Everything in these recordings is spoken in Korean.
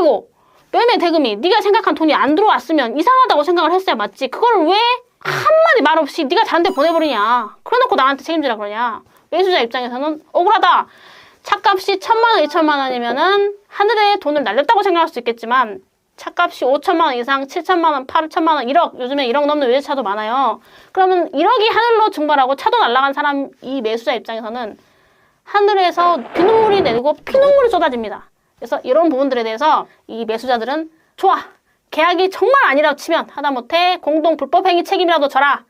그리고 매매 대금이 네가 생각한 돈이 안 들어왔으면 이상하다고 생각을 했어야 맞지. 그걸 왜 한마디 말 없이 네가 다른 데 보내버리냐. 그래놓고 나한테 책임지라 그러냐. 매수자 입장에서는 억울하다. 차값이 1,000만 원, 2,000만 원이면은 하늘에 돈을 날렸다고 생각할 수 있겠지만 차값이 5천만 원 이상, 7천만 원, 8천만 원, 1억, 요즘에 1억 넘는 외제차도 많아요. 그러면 1억이 하늘로 증발하고 차도 날아간 사람, 이 매수자 입장에서는 하늘에서 비눈물이 내리고 피눈물이 쏟아집니다. 그래서 이런 부분들에 대해서 이 매수자들은 좋아, 계약이 정말 아니라고 치면 하다못해 공동 불법행위 책임이라도 져라.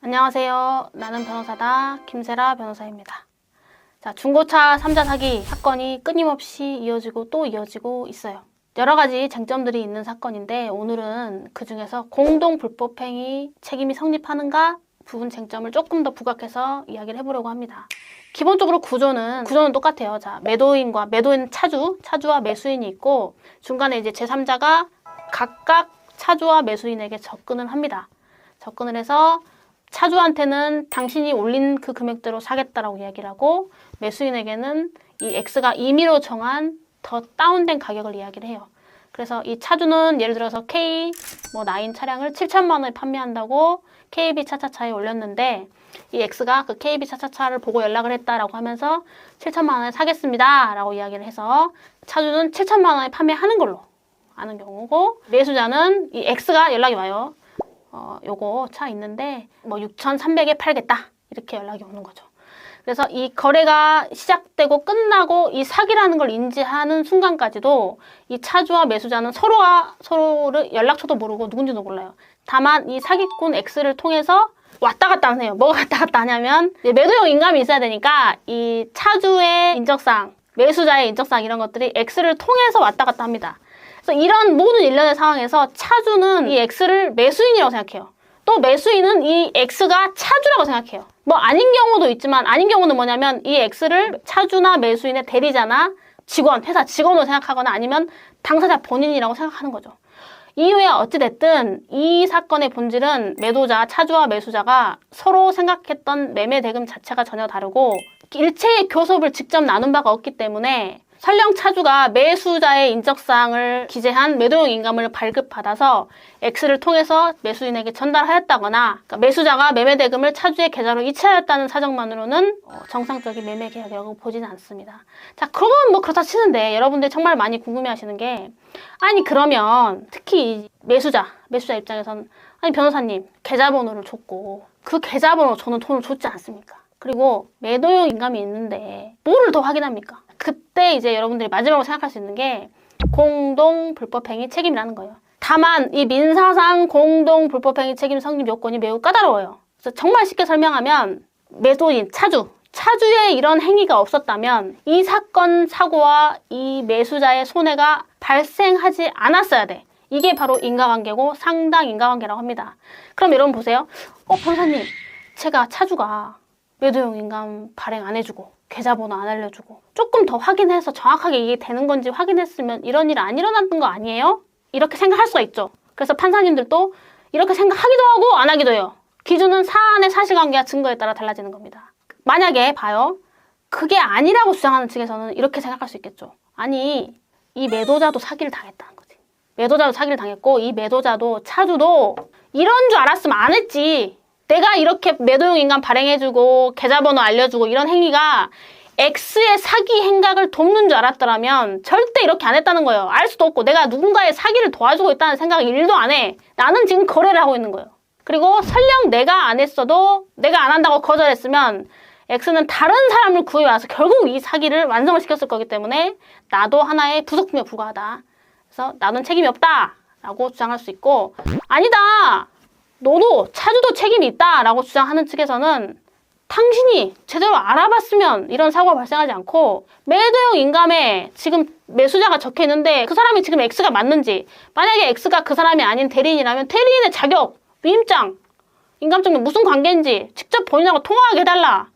안녕하세요. 나는 변호사다. 김세라 변호사입니다. 자, 중고차 3자 사기 사건이 끊임없이 이어지고 또 이어지고 있어요. 여러 가지 쟁점들이 있는 사건인데 오늘은 그 중에서 공동 불법행위 책임이 성립하는가 부분 쟁점을 조금 더 부각해서 이야기를 해보려고 합니다. 기본적으로 구조는 똑같아요. 자, 매도인 차주와 매수인이 있고 중간에 이제 제3자가 각각 차주와 매수인에게 접근을 합니다. 접근을 해서 차주한테는 당신이 올린 그 금액대로 사겠다라고 이야기를 하고 매수인에게는 이 X가 임의로 정한 더 다운된 가격을 이야기를 해요. 그래서 이 차주는 예를 들어서 K9 차량을 7천만 원에 판매한다고 KB 차차차에 올렸는데 이 X가 그 KB 차차차를 보고 연락을 했다라고 하면서 7천만 원에 사겠습니다 라고 이야기를 해서 차주는 7천만 원에 판매하는 걸로 아는 경우고 매수자는 이 X가 연락이 와요. 요거 차 있는데 뭐 6,300에 팔겠다 이렇게 연락이 오는 거죠. 그래서 이 거래가 시작되고 끝나고 이 사기라는 걸 인지하는 순간까지도 이 차주와 매수자는 서로를 연락처도 모르고 누군지도 몰라요. 다만 이 사기꾼 X를 통해서 왔다 갔다 하세요. 뭐가 왔다 갔다 하냐면 매도용 인감이 있어야 되니까 이 차주의 인적사항, 매수자의 인적사항 이런 것들이 X를 통해서 왔다 갔다 합니다. 그래서 이런 모든 일련의 상황에서 차주는 이 X를 매수인이라고 생각해요. 또 매수인은 이 X가 차주라고 생각해요. 뭐 아닌 경우도 있지만 아닌 경우는 뭐냐면 이 X를 차주나 매수인의 대리자나 직원, 회사 직원으로 생각하거나 아니면 당사자 본인이라고 생각하는 거죠. 이후에 어찌됐든 이 사건의 본질은 차주와 매수자가 서로 생각했던 매매 대금 자체가 전혀 다르고 일체의 교섭을 직접 나눈 바가 없기 때문에 설령 차주가 매수자의 인적사항을 기재한 매도용 인감을 발급받아서 X를 통해서 매수인에게 전달하였다거나 그러니까 매수자가 매매대금을 차주의 계좌로 이체하였다는 사정만으로는 정상적인 매매 계약이라고 보지는 않습니다. 자, 그건 뭐 그렇다 치는데 여러분들 정말 많이 궁금해하시는 게 아니 그러면 특히 매수자 입장에서는 아니 변호사님 계좌번호를 줬고 그 계좌번호 저는 돈을 줬지 않습니까? 그리고 매도용 인감이 있는데 뭐를 더 확인합니까? 그때 이제 여러분들이 마지막으로 생각할 수 있는 게 공동 불법행위 책임이라는 거예요. 다만 이 민사상 공동 불법행위 책임 성립 요건이 매우 까다로워요. 그래서 정말 쉽게 설명하면 매도인, 차주의 이런 행위가 없었다면 이 사건 사고와 이 매수자의 손해가 발생하지 않았어야 돼. 이게 바로 인과관계고 상당 인과관계라고 합니다. 그럼 여러분 보세요. 변호사님, 제가 차주가 매도용 인감 발행 안 해주고 계좌번호 안 알려주고 조금 더 확인해서 정확하게 이게 되는 건지 확인했으면 이런 일 안 일어났던 거 아니에요? 이렇게 생각할 수가 있죠. 그래서 판사님들도 이렇게 생각하기도 하고 안 하기도 해요. 기준은 사안의 사실관계와 증거에 따라 달라지는 겁니다. 만약에 봐요. 그게 아니라고 주장하는 측에서는 이렇게 생각할 수 있겠죠. 아니 이 매도자도 사기를 당했다는 거지. 매도자도 사기를 당했고 이 매도자도 차주도 이런 줄 알았으면 안 했지. 내가 이렇게 매도용 인감 발행해주고 계좌번호 알려주고 이런 행위가 X의 사기 행각을 돕는 줄 알았더라면 절대 이렇게 안 했다는 거예요. 알 수도 없고 내가 누군가의 사기를 도와주고 있다는 생각을 1도 안 해. 나는 지금 거래를 하고 있는 거예요. 그리고 설령 내가 안 했어도 내가 안 한다고 거절했으면 X는 다른 사람을 구해와서 결국 이 사기를 완성을 시켰을 거기 때문에 나도 하나의 부속품에 불과하다. 그래서 나는 책임이 없다 라고 주장할 수 있고 아니다. 너도 차주도 책임이 있다라고 주장하는 측에서는 당신이 제대로 알아봤으면 이런 사고가 발생하지 않고 매도용 인감에 지금 매수자가 적혀 있는데 그 사람이 지금 X가 맞는지 만약에 X가 그 사람이 아닌 대리인이라면 대리인의 자격, 위임장, 인감증명 무슨 관계인지 직접 본인하고 통화하게 해달라.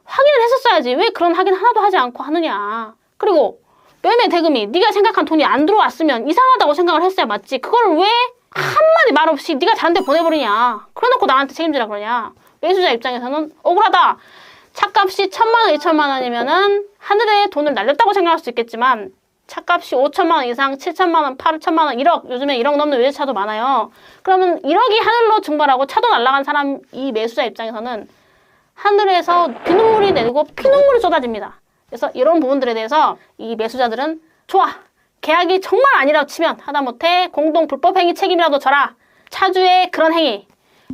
확인을 했었어야지. 왜 그런 확인 하나도 하지 않고 하느냐. 그리고 매매 대금이 네가 생각한 돈이 안 들어왔으면 이상하다고 생각을 했어야 맞지. 그걸 왜 한마디 말 없이 네가 다른 데 보내버리냐. 그래놓고 나한테 책임지라 그러냐. 매수자 입장에서는 억울하다. 차값이 1,000만 원, 2,000만 원이면은 하늘에 돈을 날렸다고 생각할 수 있겠지만 차값이 5천만 원 이상, 7천만 원, 8천만 원, 1억, 요즘에 1억 넘는 외제차도 많아요. 그러면 1억이 하늘로 증발하고 차도 날아간 사람, 이 매수자 입장에서는 하늘에서 비눗물이 내리고 피눈물이 쏟아집니다. 그래서 이런 부분들에 대해서 이 매수자들은 좋아, 계약이 정말 아니라고 치면 하다못해 공동 불법행위 책임이라도 져라. 차주의 그런 행위,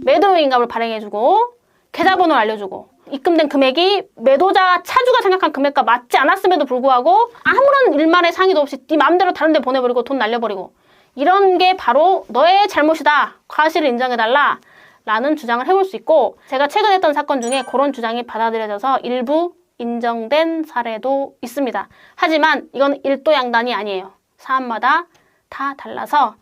매도인감을 발행해주고 계좌번호를 알려주고 입금된 금액이 매도자 차주가 생각한 금액과 맞지 않았음에도 불구하고 아무런 일말의 상의도 없이 네 마음대로 다른 데 보내버리고 돈 날려버리고 이런 게 바로 너의 잘못이다. 과실을 인정해달라. 라는 주장을 해볼 수 있고 제가 최근에 했던 사건 중에 그런 주장이 받아들여져서 일부 인정된 사례도 있습니다. 하지만 이건 일도양단이 아니에요. 사안마다 다 달라서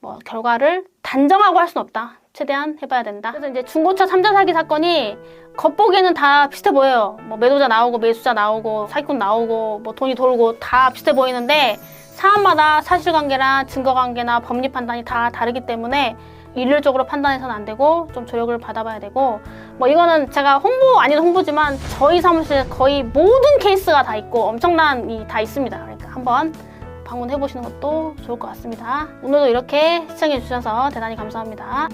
뭐 결과를 단정하고 할 수는 없다. 최대한 해봐야 된다. 그래서 이제 중고차 3자 사기 사건이 겉보기에는 다 비슷해 보여요. 뭐 매도자 나오고 매수자 나오고 사기꾼 나오고 뭐 돈이 돌고 다 비슷해 보이는데 사안마다 사실관계나 증거관계나 법리 판단이 다 다르기 때문에 일률적으로 판단해서는 안 되고 좀 조력을 받아봐야 되고 뭐 이거는 제가 홍보 아닌 홍보지만 저희 사무실에 거의 모든 케이스가 다 있고 엄청난 다 있습니다. 그러니까 한번 방문해 보시는 것도 좋을 것 같습니다. 오늘도 이렇게 시청해 주셔서 대단히 감사합니다.